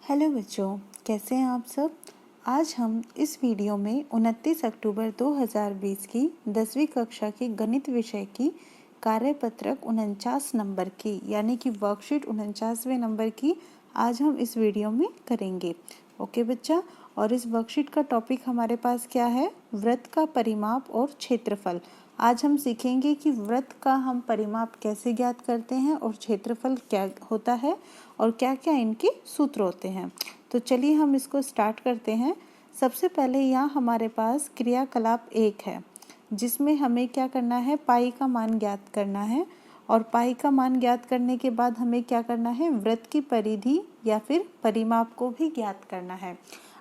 Hello बच्चों, कैसे हैं आप सब। आज हम इस वीडियो में 29 अक्टूबर 2020 की 10वीं कक्षा की गणित विषय की कार्यपत्रक 49 नंबर की यानी कि वर्कशीट 49वें नंबर की आज हम इस वीडियो में करेंगे। ओके बच्चा, और इस वर्कशीट का टॉपिक हमारे पास क्या है? वृत्त का परिमाप और क्षेत्रफल। आज हम सीखेंगे कि वृत्त का हम परिमाप कैसे ज्ञात करते हैं और क्षेत्रफल क्या होता है और क्या क्या इनके सूत्र होते हैं। तो चलिए हम इसको स्टार्ट करते हैं। सबसे पहले यहाँ हमारे पास क्रियाकलाप 1 है, जिसमें हमें क्या करना है? पाई का मान ज्ञात करना है। और पाई का मान ज्ञात करने के बाद हमें क्या करना है? वृत्त की परिधि या फिर परिमाप को भी ज्ञात करना है।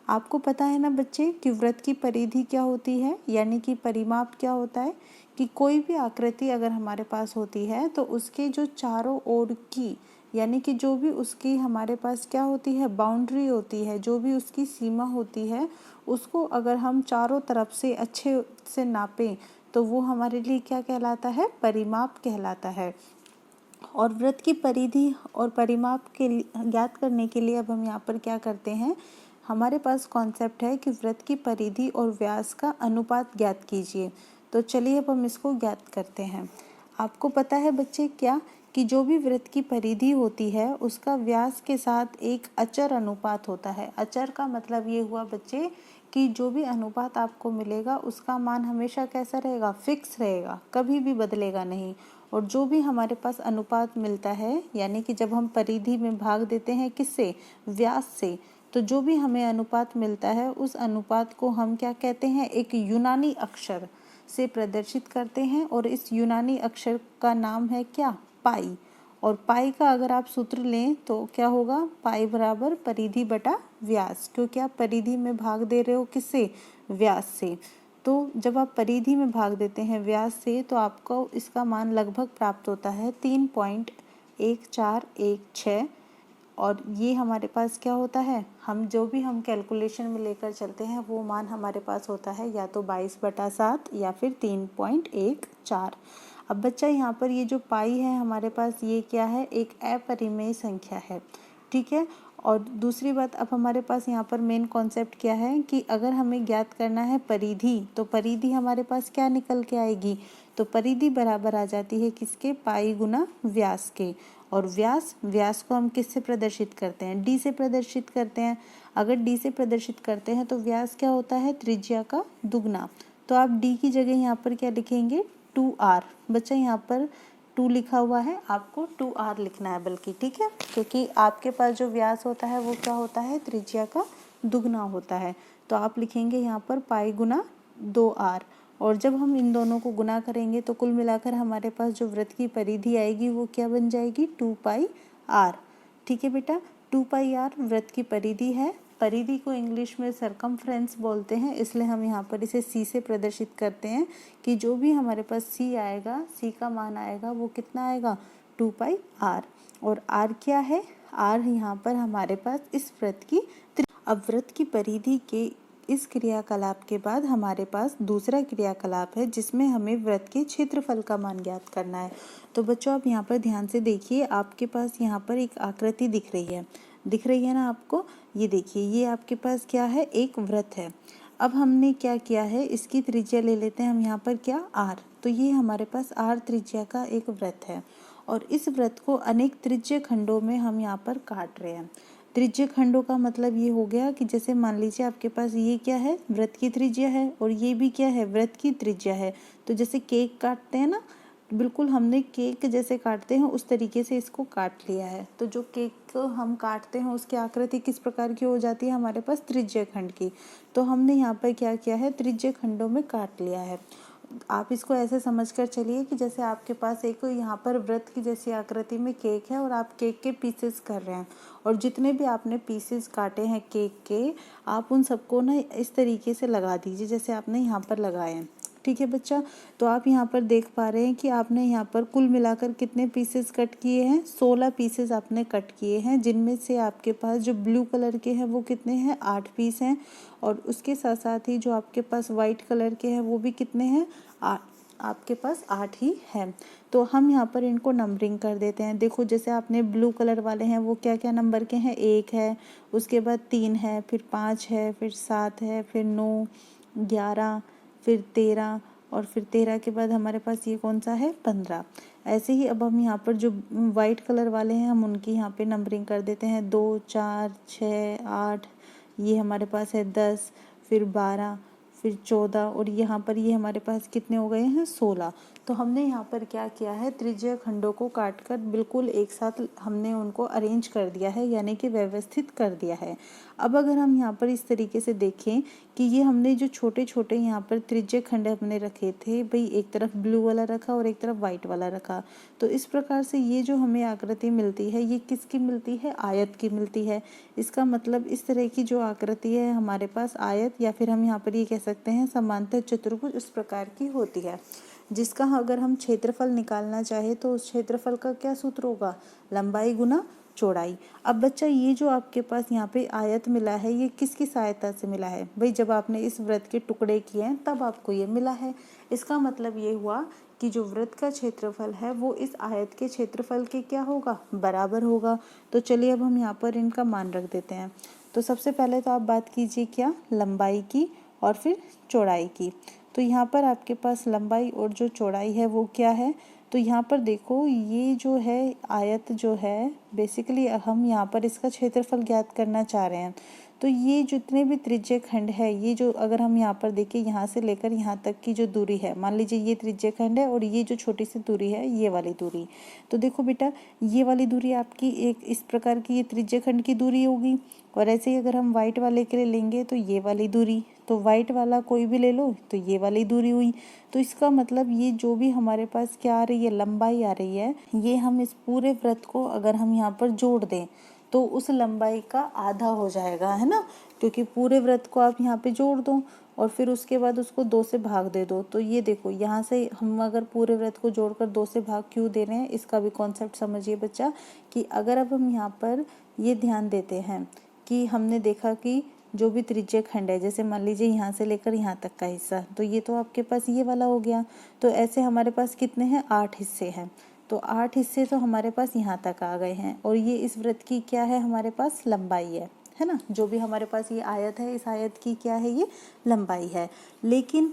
आपको पता है ना बच्चे कि वृत्त की परिधि क्या होती है, यानी कि परिमाप क्या होता है? कि कोई भी आकृति अगर हमारे पास होती है तो उसके जो चारों ओर की यानी कि जो भी उसकी हमारे पास क्या होती है? बाउंड्री होती है, जो भी उसकी सीमा होती है, उसको अगर हम चारों तरफ से अच्छे से नापें तो वो हमारे लिए क्या कहलाता है? परिमाप कहलाता है। और वृत्त की परिधि और परिमाप के ज्ञात करने के लिए अब हम यहाँ पर क्या करते हैं? हमारे पास कॉन्सेप्ट है कि वृत्त की परिधि और व्यास का अनुपात ज्ञात कीजिए। तो चलिए अब हम इसको ज्ञात करते हैं। आपको पता है बच्चे क्या कि जो भी वृत्त की परिधि होती है उसका व्यास के साथ एक अचर अनुपात होता है। अचर का मतलब ये हुआ बच्चे कि जो भी अनुपात आपको मिलेगा उसका मान हमेशा कैसा रहेगा? फिक्स रहेगा, कभी भी बदलेगा नहीं। और जो भी हमारे पास अनुपात मिलता है, यानी कि जब हम परिधि में भाग देते हैं किससे? व्यास से, तो जो भी हमें अनुपात मिलता है उस अनुपात को हम क्या कहते हैं? एक यूनानी अक्षर से प्रदर्शित करते हैं और इस यूनानी अक्षर का नाम है क्या? पाई। और पाई का अगर आप सूत्र लें तो क्या होगा? पाई बराबर परिधि बटा व्यास, क्योंकि आप परिधि में भाग दे रहे हो किससे? व्यास से। तो जब आप परिधि में भाग देते हैं व्यास से तो आपको इसका मान लगभग प्राप्त होता है 3.1416। और ये हमारे पास क्या होता है? हम जो भी हम कैलकुलेशन में लेकर चलते हैं वो मान हमारे पास होता है या तो 22/7 या फिर 3.14। अब बच्चा यहाँ पर ये जो पाई है हमारे पास, ये क्या है? एक अपरिमेय संख्या है, ठीक है। और दूसरी बात, अब हमारे पास यहाँ पर मेन कॉन्सेप्ट क्या है कि अगर हमें ज्ञात करना है परिधि, तो परिधि हमारे पास क्या निकल के आएगी? तो परिधि बराबर आ जाती है किसके? पाई गुना व्यास के। और व्यास को हम किससे प्रदर्शित करते हैं? डी से प्रदर्शित करते हैं। अगर डी से प्रदर्शित करते हैं तो व्यास क्या होता है? त्रिज्या का दुगना। तो आप डी की जगह यहाँ पर क्या लिखेंगे? 2r। बच्चा यहाँ पर 2 लिखा हुआ है, आपको 2r लिखना है बल्कि, ठीक है, क्योंकि आपके पास जो व्यास होता है वो क्या होता है? त्रिज्या का दुगना होता है। तो आप लिखेंगे यहाँ पर पाई गुना 2r। और जब हम इन दोनों को गुना करेंगे तो कुल मिलाकर हमारे पास जो वृत्त की परिधि आएगी वो क्या बन जाएगी? 2πr। ठीक है बेटा, 2πr वृत्त की परिधि है। परिधि को इंग्लिश में सरकमफ्रेंस बोलते हैं, इसलिए हम यहाँ पर इसे सी से प्रदर्शित करते हैं कि जो भी हमारे पास सी आएगा, सी का मान आएगा वो कितना आएगा? 2πr। और r क्या है? r यहाँ पर हमारे पास इस वृत्त की अब वृत्त की परिधि के इस क्रियाकलाप के बाद हमारे पास दूसरा क्रियाकलाप है जिसमें हमें वृत्त के क्षेत्रफल का मान ज्ञात करना है। तो बच्चों आप यहाँ पर ध्यान से देखिए, आपके पास यहाँ पर एक आकृति दिख रही है ना आपको? ये देखिए, ये आपके पास क्या है? एक वृत्त है। अब हमने क्या किया है? इसकी त्रिज्या ले लेते हैं हम यहाँ पर क्या? r। तो ये हमारे पास r त्रिज्या का एक वृत्त है और इस वृत्त को अनेक त्रिज्य खंडों में हम यहाँ पर काट रहे हैं। त्रिज्य खंडों का मतलब ये हो गया कि जैसे मान लीजिए आपके पास ये क्या है? वृत्त की त्रिज्या है और ये भी क्या है? वृत्त की त्रिज्या है। तो जैसे केक काटते हैं ना, बिल्कुल हमने केक जैसे काटते हैं उस तरीके से इसको काट लिया है। तो जो केक हम काटते हैं उसकी आकृति किस प्रकार की हो जाती है? हमारे पास त्रिज्य खंड की। तो हमने यहाँ पर क्या किया है? त्रिज्य खंडों में काट लिया है। आप इसको ऐसे समझकर चलिए कि जैसे आपके पास एक यहाँ पर वृत्त की जैसी आकृति में केक है और आप केक के पीसेस कर रहे हैं, और जितने भी आपने पीसेस काटे हैं केक के, आप उन सबको ना इस तरीके से लगा दीजिए जैसे आपने यहाँ पर लगाए हैं। ठीक है बच्चा, तो आप यहाँ पर देख पा रहे हैं कि आपने यहाँ पर कुल मिलाकर कितने पीसेस कट किए हैं? 16 पीसेस आपने कट किए हैं, जिनमें से आपके पास जो ब्लू कलर के हैं वो कितने हैं? 8 पीस हैं। और उसके साथ साथ ही जो आपके पास वाइट कलर के हैं वो भी कितने हैं? आपके पास 8 ही है। तो हम यहाँ पर इनको नंबरिंग कर देते हैं। देखो जैसे आपने ब्लू कलर वाले हैं वो क्या क्या नंबर के हैं, 1 है, उसके बाद 3 है, फिर 5 है, फिर 7 है, फिर 9, 11, फिर 13, और फिर 13 के बाद हमारे पास ये कौन सा है, 15। ऐसे ही अब हम यहाँ पर जो वाइट कलर वाले हैं हम उनकी यहाँ पे नंबरिंग कर देते हैं, 2, 4, 6, 8, ये हमारे पास है 10, फिर 12, फिर 14, और यहाँ पर ये हमारे पास कितने हो गए हैं, 16। तो हमने यहाँ पर क्या किया है, त्रिज्यीय खंडों को काटकर बिल्कुल एक साथ हमने उनको अरेंज कर दिया है, यानी कि व्यवस्थित कर दिया है। अब अगर हम यहाँ पर इस तरीके से देखें कि ये हमने जो छोटे छोटे यहाँ पर त्रिज्यीय खंड हमने रखे थे, भाई एक तरफ ब्लू वाला रखा और एक तरफ वाइट वाला रखा, तो इस प्रकार से ये जो हमें आकृति मिलती है ये किसकी मिलती है, आयत की मिलती है। इसका मतलब इस तरह की जो आकृति है हमारे पास आयत, या फिर हम यहाँ पर ये कह सकते हैं समांतर चतुर्भुज उस प्रकार की होती है, जिसका अगर हम क्षेत्रफल निकालना चाहे तो उस क्षेत्रफल का क्या सूत्र होगा, लंबाई गुना चौड़ाई। अब बच्चा ये जो आपके पास यहाँ पे आयत मिला है ये किसकी सहायता से मिला है, भाई जब आपने इस वृत्त के टुकड़े किए हैं तब आपको ये मिला है। इसका मतलब ये हुआ कि जो वृत्त का क्षेत्रफल है वो इस आयत के क्षेत्रफल के क्या होगा, बराबर होगा। तो चलिए अब हम यहाँ पर इनका मान रख देते हैं। तो सबसे पहले तो आप बात कीजिए क्या, लंबाई की और फिर चौड़ाई की। तो यहाँ पर आपके पास लंबाई और जो चौड़ाई है वो क्या है, तो यहाँ पर देखो ये जो है आयत जो है बेसिकली हम यहाँ पर इसका क्षेत्रफल ज्ञात करना चाह रहे हैं। तो ये जितने भी त्रिज्यीय खंड है, ये जो अगर हम यहाँ पर देखें यहाँ से लेकर यहाँ तक की जो दूरी है, मान लीजिए ये त्रिज्यीय खंड है और ये जो छोटी सी दूरी है ये वाली दूरी, तो देखो बेटा ये वाली दूरी आपकी एक इस प्रकार की ये त्रिज्यीय खंड की दूरी होगी। और ऐसे ही अगर हम वाइट वाले के लिए लेंगे तो ये वाली दूरी, तो वाइट वाला कोई भी ले लो तो ये वाली दूरी हुई। तो इसका मतलब ये जो भी हमारे पास क्या आ रही है, लंबाई आ रही है, ये हम इस पूरे वृत्त को अगर हम यहाँ पर जोड़ दें तो उस लंबाई का आधा हो जाएगा, है ना, क्योंकि पूरे वृत्त को आप यहाँ पे जोड़ दो और फिर उसके बाद उसको 2 से भाग दे दो। तो ये देखो यहाँ से हम अगर पूरे वृत्त को जोड़कर 2 से भाग क्यों दे रहे हैं, इसका भी कॉन्सेप्ट समझिए बच्चा, कि अगर अब हम यहाँ पर ये ध्यान देते हैं कि हमने देखा कि जो भी त्रिज्यीय खंड है, जैसे मान लीजिए यहाँ से लेकर यहाँ तक का हिस्सा, तो ये तो आपके पास ये वाला हो गया। तो ऐसे हमारे पास कितने हैं, 8 हिस्से हैं। तो 8 हिस्से तो हमारे पास यहाँ तक आ गए हैं, और ये इस वृत्त की क्या है, हमारे पास लंबाई है ना, जो भी हमारे पास ये आयत है इस आयत की क्या है, ये लंबाई है। लेकिन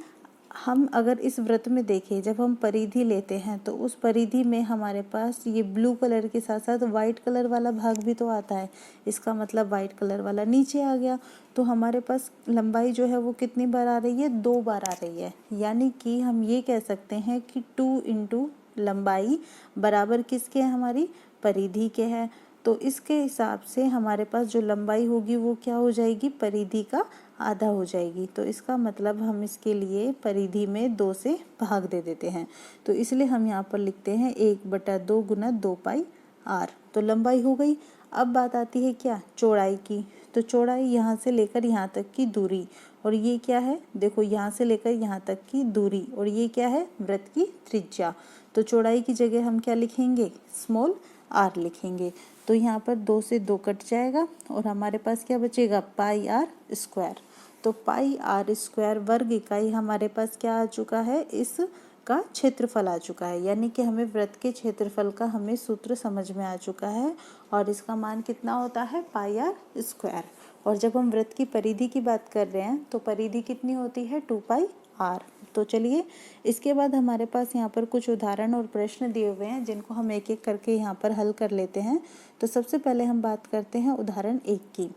हम अगर इस वृत्त में देखें, जब हम परिधि लेते हैं तो उस परिधि में हमारे पास ये ब्लू कलर के साथ साथ वाइट कलर वाला भाग भी तो आता है। इसका मतलब वाइट कलर वाला नीचे आ गया, तो हमारे पास लंबाई जो है वो कितनी बार आ रही है, 2 बार आ रही है। यानी कि हम ये कह सकते हैं कि 2 इंटू लंबाई बराबर किसके है, हमारी परिधि के है। तो इसके हिसाब से हमारे पास जो लंबाई होगी वो क्या हो जाएगी, परिधि का आधा हो जाएगी। तो इसका मतलब हम इसके लिए परिधि में 2 से भाग दे देते हैं। तो इसलिए हम यहाँ पर लिखते हैं 1/2 गुना 2 पाई r। तो लंबाई हो गई। अब बात आती है क्या, चौड़ाई की। तो चौड़ाई यहाँ से लेकर यहाँ तक की दूरी, और ये क्या है, देखो यहाँ से लेकर यहाँ तक की दूरी, और ये क्या है, वृत्त की त्रिज्या। तो चौड़ाई की जगह हम क्या लिखेंगे, स्मॉल r लिखेंगे। तो यहाँ पर 2 से 2 कट जाएगा और हमारे पास क्या बचेगा, पाई r स्क्वायर। तो पाई r स्क्वायर वर्ग इकाई हमारे पास क्या आ चुका है, इसका क्षेत्रफल आ चुका है। यानी कि हमें वृत्त के क्षेत्रफल का हमें सूत्र समझ में आ चुका है, और इसका मान कितना होता है, पाई r स्क्वायर। और जब हम वृत्त की परिधि की बात कर रहे हैं तो परिधि कितनी होती है, 2 पाई r। तो चलिए इसके बाद हमारे पास यहाँ पर कुछ उदाहरण और प्रश्न दिए हुए हैं जिनको हम एक एक करके यहाँ पर हल कर लेते हैं। तो सबसे पहले हम बात करते हैं उदाहरण 1 की।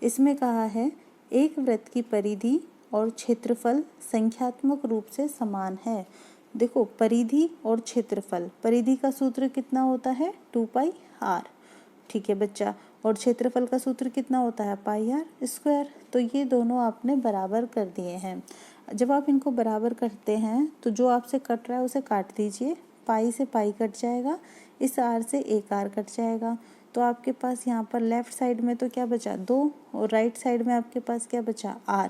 इसमें कहा है एक वृत्त की परिधि और क्षेत्रफल संख्यात्मक रूप से समान है। देखो परिधि और क्षेत्रफल, परिधि का सूत्र कितना होता है, 2 पाई r, ठीक है बच्चा, और क्षेत्रफल का सूत्र कितना होता है, पाई r स्क्वायर। तो ये दोनों आपने बराबर कर दिए हैं। जब आप इनको बराबर करते हैं तो जो आपसे कट रहा है उसे काट दीजिए, पाई से पाई कट जाएगा, इस r से एक r कट जाएगा। तो आपके पास यहाँ पर लेफ्ट साइड में तो क्या बचा, 2, और राइट साइड में आपके पास क्या बचा, r।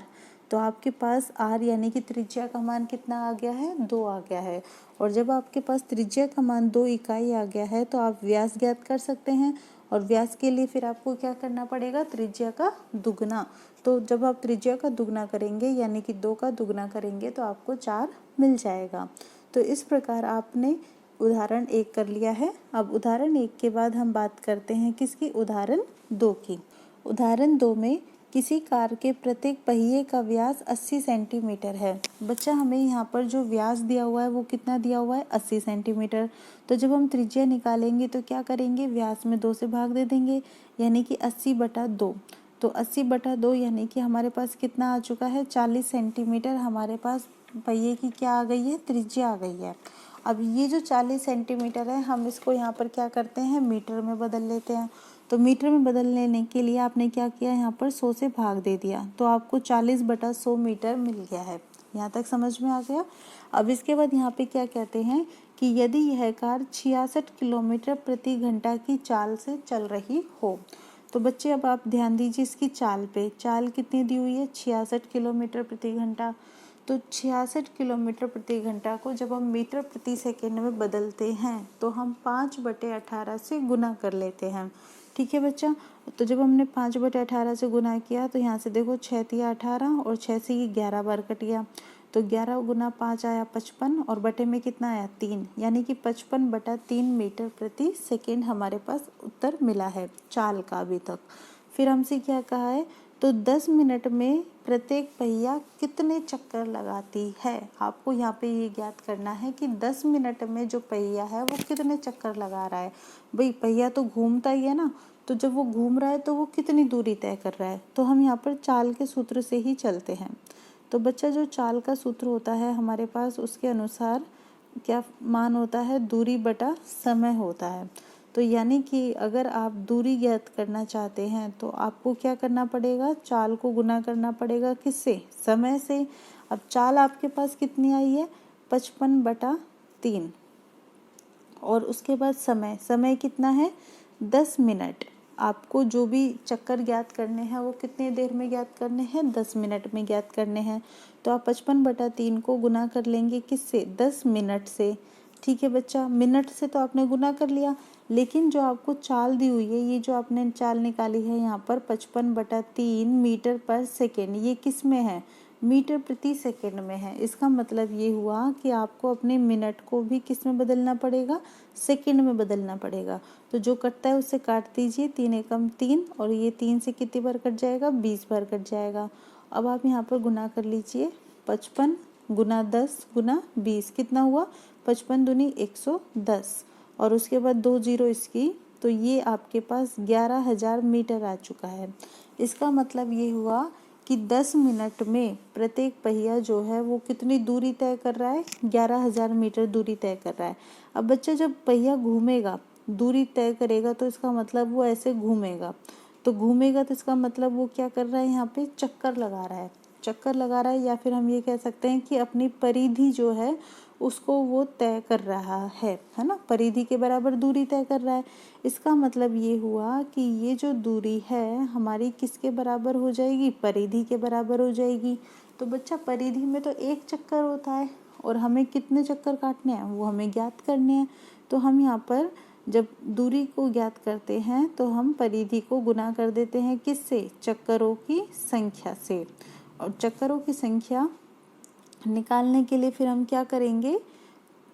तो आपके पास r यानी कि त्रिज्या का मान कितना आ गया है, 2 आ गया है। और जब आपके पास त्रिज्या का मान 2 इकाई आ गया है तो आप व्यास ज्ञात कर सकते हैं, और व्यास के लिए फिर आपको क्या करना पड़ेगा, त्रिज्या का दुगना। तो जब आप त्रिज्या का दुगना करेंगे यानी कि 2 का दुगना करेंगे तो आपको 4 मिल जाएगा। तो इस प्रकार आपने उदाहरण 1 कर लिया है। अब उदाहरण 1 के बाद हम बात करते हैं किसकी, उदाहरण 2 की। उदाहरण 2 में किसी कार के प्रत्येक पहिए का व्यास 80 सेंटीमीटर है। बच्चा हमें यहाँ पर जो व्यास दिया हुआ है वो कितना दिया हुआ है, 80 सेंटीमीटर। तो जब हम त्रिज्या निकालेंगे तो क्या करेंगे, व्यास में 2 से भाग दे देंगे, यानी कि 80/2। तो 80/2 यानी कि हमारे पास कितना आ चुका है, 40 सेंटीमीटर हमारे पास पहिए की क्या आ गई है, त्रिज्या आ गई है। अब ये जो 40 सेंटीमीटर है, हम इसको यहाँ पर क्या करते हैं, मीटर में बदल लेते हैं। तो मीटर में बदल लेने के लिए आपने क्या किया, यहाँ पर 100 से भाग दे दिया, तो आपको 40/100 मीटर मिल गया है। यहाँ तक समझ में आ गया। अब इसके बाद यहाँ पे क्या कहते हैं कि यदि यह कार 66 किलोमीटर प्रति घंटा की चाल से चल रही हो। तो बच्चे अब आप ध्यान दीजिए इसकी चाल पे, चाल कितनी दी हुई है, 66 किलोमीटर प्रति घंटा। तो 66 किलोमीटर प्रति घंटा को जब हम मीटर प्रति सेकेंड में बदलते हैं तो हम 5/18 से गुना कर लेते हैं। ठीक है बच्चा। तो जब हमने 5/18 से गुना किया तो यहाँ से देखो 6 तिया 18 और 6 से ये 11 बार कट गया, तो 11 गुना 5 आया 55 और बटे में कितना आया 3, यानी कि 55/3 मीटर प्रति सेकेंड हमारे पास उत्तर मिला है चाल का अभी तक। फिर हमसे क्या कहा है, तो 10 मिनट में प्रत्येक पहिया कितने चक्कर लगाती है। आपको यहाँ पे ये ज्ञात करना है कि 10 मिनट में जो पहिया है वो कितने चक्कर लगा रहा है। भाई पहिया तो घूमता ही है ना, तो जब वो घूम रहा है तो वो कितनी दूरी तय कर रहा है। तो हम यहाँ पर चाल के सूत्र से ही चलते हैं। तो बच्चा जो चाल का सूत्र होता है हमारे पास, उसके अनुसार क्या मान होता है, दूरी बटा समय होता है। तो यानी कि अगर आप दूरी ज्ञात करना चाहते हैं तो आपको क्या करना पड़ेगा, चाल को गुना करना पड़ेगा किससे, समय से। अब चाल आपके पास कितनी आई है, 55/3 और उसके बाद समय, समय कितना है 10 मिनट। आपको जो भी चक्कर ज्ञात करने हैं वो कितने देर में ज्ञात करने हैं, 10 मिनट में ज्ञात करने हैं। तो आप 55/3 को गुना कर लेंगे किससे, 10 मिनट से। ठीक है बच्चा, मिनट से तो आपने गुना कर लिया, लेकिन जो आपको चाल दी हुई है, ये जो आपने चाल निकाली है यहाँ पर 55/3 मीटर पर सेकेंड, ये किस में है, मीटर प्रति सेकेंड में है। इसका मतलब ये हुआ कि आपको अपने मिनट को भी किस में बदलना पड़ेगा, सेकेंड में बदलना पड़ेगा। तो जो कटता है उससे काट दीजिए, 3 एकम 3 और ये 3 से कितनी बार कट जाएगा, 20 बार कट जाएगा। अब आप यहाँ पर गुना कर लीजिए, 55 गुना 10 गुना 20 कितना हुआ, 55 दूनी 110 और उसके बाद 2 जीरो इसकी, तो ये आपके पास 11,000 मीटर आ चुका है। इसका मतलब ये हुआ कि 10 मिनट में प्रत्येक पहिया जो है वो कितनी दूरी तय कर रहा है, 11,000 मीटर दूरी तय कर रहा है। अब बच्चा जब पहिया घूमेगा, दूरी तय करेगा, तो इसका मतलब वो ऐसे घूमेगा, तो घूमेगा तो इसका मतलब वो क्या कर रहा है, यहाँ पे चक्कर लगा रहा है, चक्कर लगा रहा है, या फिर हम ये कह सकते हैं कि अपनी परिधि जो है उसको वो तय कर रहा है ना, परिधि के बराबर दूरी तय कर रहा है। इसका मतलब ये हुआ कि ये जो दूरी है हमारी किसके बराबर हो जाएगी, परिधि के बराबर हो जाएगी। तो बच्चा परिधि में तो एक चक्कर होता है और हमें कितने चक्कर काटने हैं वो हमें ज्ञात करने हैं। तो हम यहाँ पर जब दूरी को ज्ञात करते हैं तो हम परिधि को गुना कर देते हैं किससे, चक्करों की संख्या से। और चक्करों की संख्या निकालने के लिए फिर हम क्या करेंगे,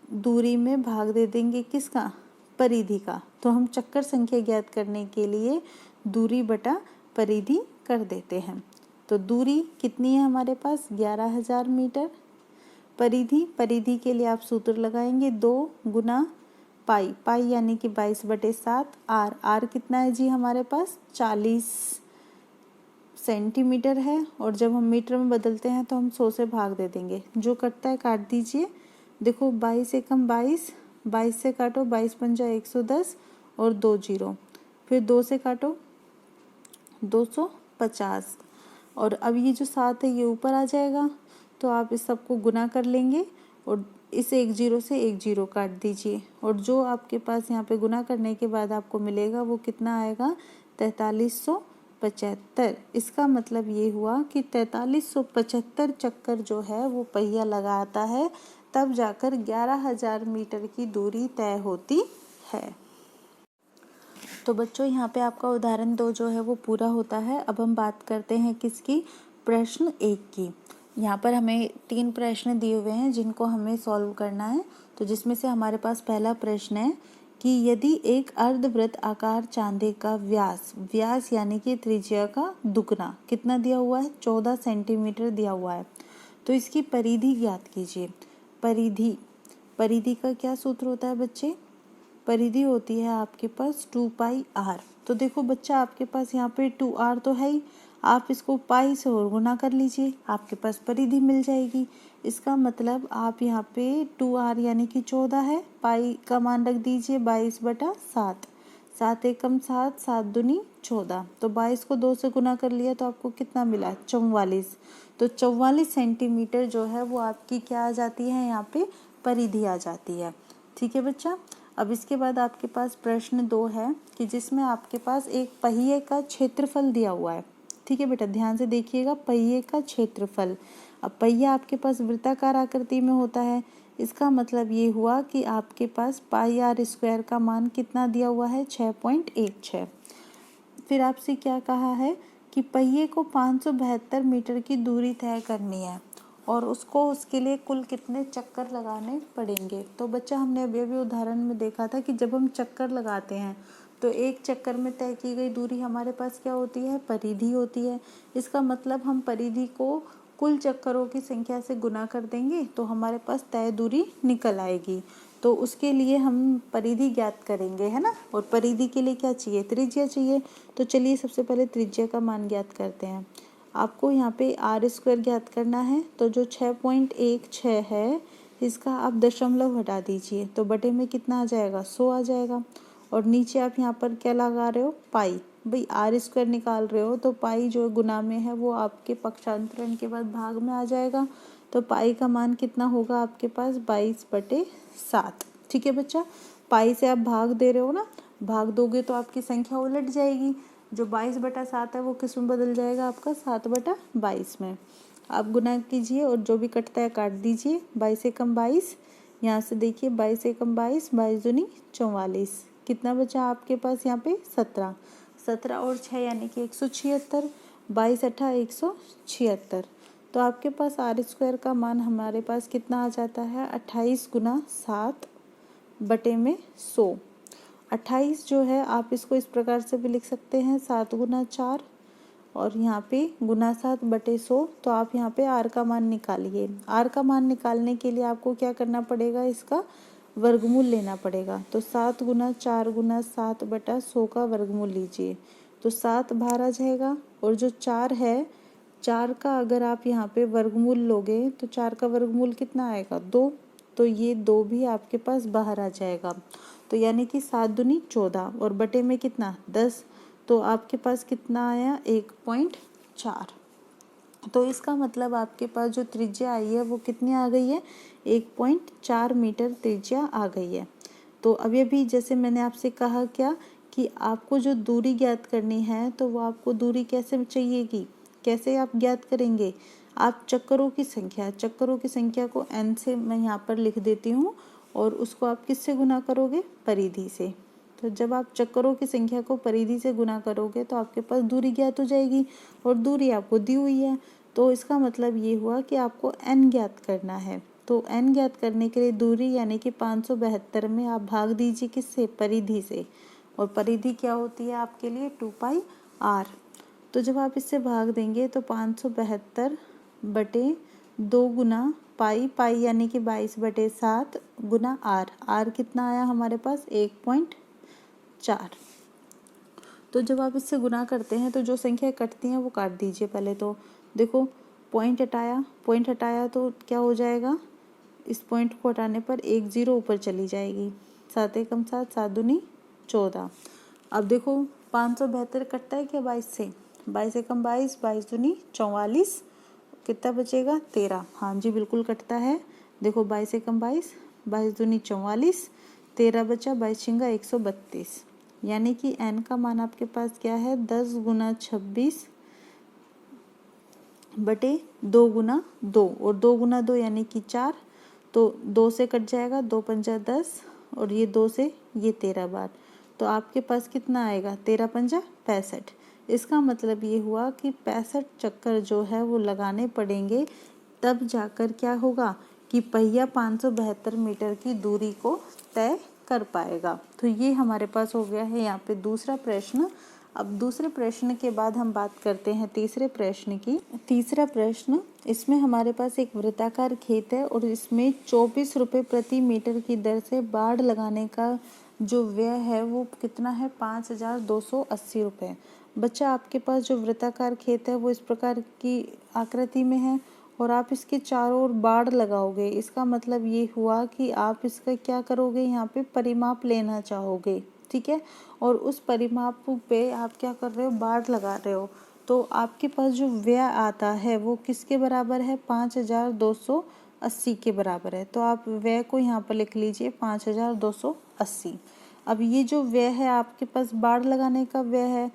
दूरी में भाग दे देंगे किसका, परिधि का। तो हम चक्कर संख्या ज्ञात करने के लिए दूरी बटा परिधि कर देते हैं। तो दूरी कितनी है हमारे पास, 11,000 मीटर। परिधि के लिए आप सूत्र लगाएंगे 2 गुना पाई, पाई यानी कि 22/7। आर कितना है जी हमारे पास, 40 सेंटीमीटर है और जब हम मीटर में बदलते हैं तो हम 100 से भाग दे देंगे, जो कटता है काट दीजिए। देखो 22 एकम 22, 22 से काटो, 22 पंजा 110 और 2 जीरो, फिर 2 से काटो 250 और अब ये जो 7 है ये ऊपर आ जाएगा, तो आप इस सबको गुना कर लेंगे और इस 1 जीरो से 1 जीरो काट दीजिए और जो आपके पास यहाँ पे गुना करने के बाद आपको मिलेगा वो कितना आएगा, 4375। इसका मतलब ये हुआ कि 4375 चक्कर जो है वो पहिया लगाता है, तब जाकर 11,000 मीटर की दूरी तय होती है। तो बच्चों यहाँ पे आपका उदाहरण 2 जो है वो पूरा होता है। अब हम बात करते हैं किसकी, प्रश्न 1 की। यहाँ पर हमें 3 प्रश्न दिए हुए हैं जिनको हमें सॉल्व करना है। तो जिसमें से हमारे पास पहला प्रश्न है कि यदि एक अर्धवृत्त आकार चांदे का व्यास यानी कि त्रिज्या का दुगना कितना दिया हुआ है, 14 सेंटीमीटर दिया हुआ है, तो इसकी परिधि ज्ञात कीजिए। परिधि का क्या सूत्र होता है बच्चे? परिधि होती है आपके पास 2πr। तो देखो बच्चा, आपके पास यहाँ पे 2r तो है ही, आप इसको पाई से और गुना कर लीजिए, आपके पास परिधि मिल जाएगी। इसका मतलब आप यहाँ पे 2r यानी कि 14 है, पाई का मान रख दीजिए 22/7, 7 एकम 7, 7 दूनी 14, तो 22 को 2 से गुना कर लिया तो आपको कितना मिला? 44। तो 44 सेंटीमीटर जो है वो आपकी क्या आ जाती है, यहाँ पे परिधि आ जाती है। ठीक है बच्चा। अब इसके बाद आपके पास प्रश्न 2 है कि जिसमें आपके पास एक पहिए का क्षेत्रफल दिया हुआ है। ठीक है बेटा, ध्यान से देखिएगा, पहिए का क्षेत्रफल। अब पहिया आपके पास वृत्ताकार आकृति में होता है, इसका मतलब ये हुआ कि आपके पास πr² का मान कितना दिया हुआ है? 6.16। फिर आपसे क्या कहा है कि पहिए को 572 मीटर की दूरी तय करनी है और उसके लिए कुल कितने चक्कर लगाने पड़ेंगे। तो बच्चा, हमने अभी उदाहरण में देखा था कि जब हम चक्कर लगाते हैं तो एक चक्कर में तय की गई दूरी हमारे पास क्या होती है? परिधि होती है। इसका मतलब हम परिधि को कुल चक्करों की संख्या से गुना कर देंगे तो हमारे पास तय दूरी निकल आएगी। तो उसके लिए हम परिधि ज्ञात करेंगे, है ना। और परिधि के लिए क्या चाहिए? त्रिज्या चाहिए। तो चलिए सबसे पहले त्रिज्या का मान ज्ञात करते हैं। आपको यहाँ पे r² ज्ञात करना है, तो जो 6.16 है इसका आप दशमलव हटा दीजिए तो बटे में कितना आ जाएगा? 100 आ जाएगा। और नीचे आप यहाँ पर क्या लगा रहे हो? पाई। भाई r² निकाल रहे हो तो पाई जो गुना में है वो आपके पक्षांतरण के बाद भाग में आ जाएगा। तो पाई का मान कितना होगा आपके पास? 22/7। ठीक है बच्चा, पाई से आप भाग दे रहे हो ना, भाग दोगे तो आपकी संख्या उलट जाएगी। जो 22/7 है वो किस में बदल जाएगा? आपका 7/22 में। आप गुना कीजिए और जो भी कटता है काट दीजिए। 22 एकम 22, यहाँ से देखिए 22 एकम 22, 22 दूनी 44, कितना बचा आपके पास यहाँ पे? 17। 17 और 6 यानी कि 176, 22 8 176। तो आपके पास r² का मान हमारे पास कितना आ जाता है? 28 गुना 7 बटे में 100। 28 जो है आप इसको इस प्रकार से भी लिख सकते हैं, 7 गुना 4 और यहाँ पे गुना 7 बटे 100। तो आप यहाँ पे r का मान निकालिए। r का मान निकालने के लिए आपको क्या करना पड़ेगा? इसका वर्गमूल लेना पड़ेगा। तो 7 गुना 4 गुना 7 बटा 100 का वर्गमूल लीजिए तो 7 बाहर आ जाएगा। और जो 4 है, 4 का अगर आप यहाँ पे वर्गमूल लोगे तो 4 का वर्गमूल कितना आएगा? 2। तो ये 2 भी आपके पास बाहर आ जाएगा। तो यानी कि 7 दूनी 14 और बटे में कितना? 10। तो आपके पास कितना आया? 1.4। तो इसका मतलब आपके पास जो त्रिज्या आई है वो कितनी आ गई है? 1.4 मीटर त्रिज्या आ गई है। तो अभी जैसे मैंने आपसे कहा क्या कि आपको जो दूरी ज्ञात करनी है तो वो आपको दूरी कैसे चाहिएगी? कैसे आप ज्ञात करेंगे? आप चक्करों की संख्या को n से मैं यहाँ पर लिख देती हूँ और उसको आप किससे गुना करोगे? परिधि से। तो जब आप चक्करों की संख्या को परिधि से गुना करोगे तो आपके पास दूरी ज्ञात हो जाएगी और दूरी आपको दी हुई है। तो इसका मतलब ये हुआ कि आपको n ज्ञात करना है। तो n ज्ञात करने के लिए दूरी यानी कि 572 में आप भाग दीजिए किससे? परिधि से। और परिधि क्या होती है आपके लिए? 2πr। तो जब आप इससे भाग देंगे तो 572 बटे 2 गुना पाई यानी कि 22/7 गुना r कितना आया हमारे पास? 1.4। तो जब आप इससे गुना करते हैं तो जो संख्या कटती हैं वो काट दीजिए। पहले तो देखो, पॉइंट हटाया तो क्या हो जाएगा? इस पॉइंट को हटाने पर 1 0 ऊपर चली जाएगी। 7 एकम 7, 7 दूनी 14। अब देखो 572 कटता है क्या 22 से? 22 एकम 22, 22 दूनी 44, कितना बचेगा? 13। हाँ जी बिल्कुल कटता है। देखो 22 एकम 22, 22 दूनी 44, 13 बचा, 22 छिंगा 132। यानी कि n का मान आपके पास क्या है? 10 गुना 26 बटे 2 गुना 2 और 2 गुना 2 यानी कि 4। तो 2 से कट जाएगा, 2 पंजा 10 और ये 2 से ये 13 बार। तो आपके पास कितना आएगा? 13 पंजा 65। इसका मतलब ये हुआ कि 65 चक्कर जो है वो लगाने पड़ेंगे तब जाकर क्या होगा कि पहिया 572 मीटर की दूरी को तय कर पाएगा। तो ये हमारे पास हो गया है यहाँ पे दूसरा प्रश्न। अब दूसरे प्रश्न के बाद हम बात करते हैं तीसरे प्रश्न की। तीसरा प्रश्न, इसमें हमारे पास एक वृत्ताकार खेत है और इसमें 24 रुपये प्रति मीटर की दर से बाड़ लगाने का जो व्यय है वो कितना है, 5280 रुपये। बच्चा आपके पास जो वृत्ताकार खेत है वो इस प्रकार की आकृति में है और आप इसके चारों ओर बाड़ लगाओगे। इसका मतलब ये हुआ कि आप इसका क्या करोगे, यहाँ पे परिमाप लेना चाहोगे, ठीक है। और उस परिमाप पे आप क्या कर रहे हो, बाड़ लगा रहे हो। तो आपके पास जो व्यय आता है वो किसके बराबर है, 5280 के बराबर है। तो आप व्यय को यहाँ पर लिख लीजिए 5280। अब ये जो व्यय है आपके पास बाड़ लगाने का व्यय है,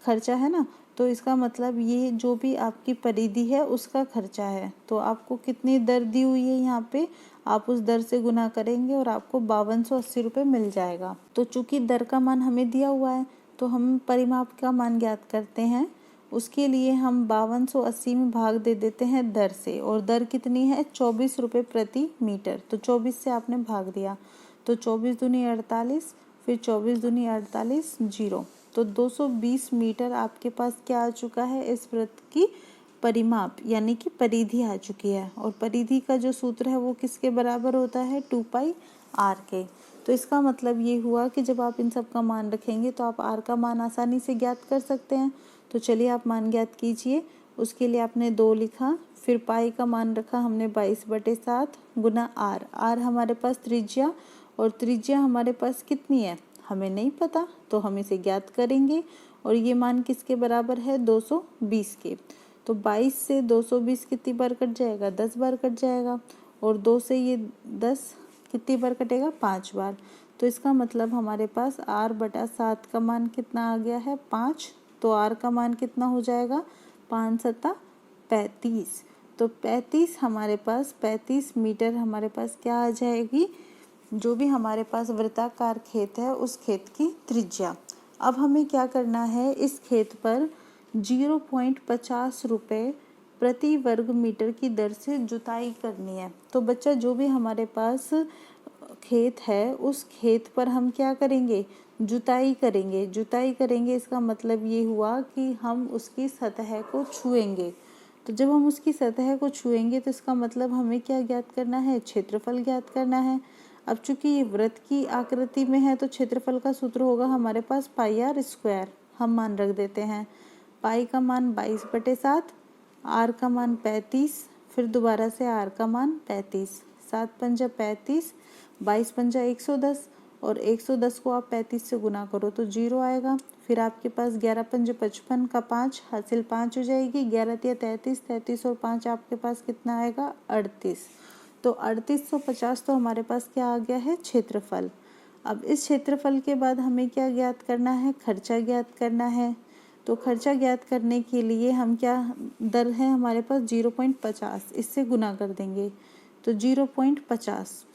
खर्चा है ना, तो इसका मतलब ये जो भी आपकी परिधि है उसका खर्चा है। तो आपको कितनी दर दी हुई है यहाँ पे, आप उस दर से गुना करेंगे और आपको 5280 रुपये मिल जाएगा। तो चूंकि दर का मान हमें दिया हुआ है तो हम परिमाप का मान ज्ञात करते हैं। उसके लिए हम 5280 में भाग दे देते हैं दर से, और दर कितनी है, 24 रुपये प्रति मीटर। तो 24 से आपने भाग दिया तो 24 दूनी 48, फिर 24 दूनी 48, 0। तो 220 मीटर आपके पास क्या आ चुका है, इस वृत्त की परिमाप यानी कि परिधि आ चुकी है। और परिधि का जो सूत्र है वो किसके बराबर होता है, 2πr के। तो इसका मतलब ये हुआ कि जब आप इन सब का मान रखेंगे तो आप r का मान आसानी से ज्ञात कर सकते हैं। तो चलिए आप मान ज्ञात कीजिए। उसके लिए आपने 2 लिखा, फिर पाई का मान रखा हमने 22/7 गुना r हमारे पास त्रिज्या, और त्रिज्या हमारे पास कितनी है हमें नहीं पता, तो हम इसे ज्ञात करेंगे। और ये मान किसके बराबर है, 220 के। तो 22 से 220 कितनी बार कट जाएगा, 10 बार कट जाएगा। और 2 से ये 10 कितनी बार कटेगा, 5 बार। तो इसका मतलब हमारे पास r/7 का मान कितना आ गया है, 5। तो r का मान कितना हो जाएगा, 5×7 35। तो 35 हमारे पास 35 मीटर हमारे पास क्या आ जाएगी, जो भी हमारे पास वृत्ताकार खेत है उस खेत की त्रिज्या। अब हमें क्या करना है, इस खेत पर 0.50 रुपये प्रति वर्ग मीटर की दर से जुताई करनी है। तो बच्चा जो भी हमारे पास खेत है उस खेत पर हम क्या करेंगे, जुताई करेंगे। जुताई करेंगे इसका मतलब ये हुआ कि हम उसकी सतह को छुएंगे। तो जब हम उसकी सतह को छुएंगे तो इसका मतलब हमें क्या ज्ञात करना है, क्षेत्रफल ज्ञात करना है। अब चूंकि ये वृत्त की आकृति में है तो क्षेत्रफल का सूत्र होगा हमारे पास πr²। हम मान रख देते हैं, पाई का मान 22/7, r का मान 35, फिर दोबारा से r का मान 35। 7×5 35, 22×5 110, और 110 को आप 35 से गुना करो तो 0 आएगा। फिर आपके पास 11×5 55 का 5 हासिल 5 हो जाएगी, 11×3 33, 33 और 5 आपके पास कितना आएगा, 38। तो 3850 तो हमारे पास क्या आ गया है, क्षेत्रफल। अब इस क्षेत्रफल के बाद हमें क्या ज्ञात करना है, खर्चा ज्ञात करना है। तो खर्चा ज्ञात करने के लिए हम क्या, दर है हमारे पास 0.50, इससे गुना कर देंगे। तो 0.50,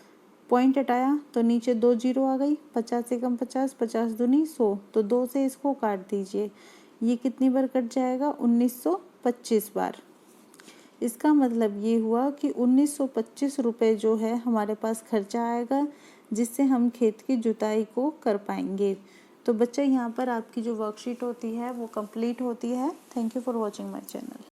पॉइंट हटाया तो नीचे 2 0 आ गई, 50 से कम 50, 50 दूनी 100। तो 2 से इसको काट दीजिए, ये कितनी बार कट जाएगा, 1925 बार। इसका मतलब ये हुआ कि 1925 रुपये जो है हमारे पास खर्चा आएगा, जिससे हम खेत की जुताई को कर पाएंगे। तो बच्चे यहाँ पर आपकी जो वर्कशीट होती है वो कंप्लीट होती है। Thank you for watching my channel.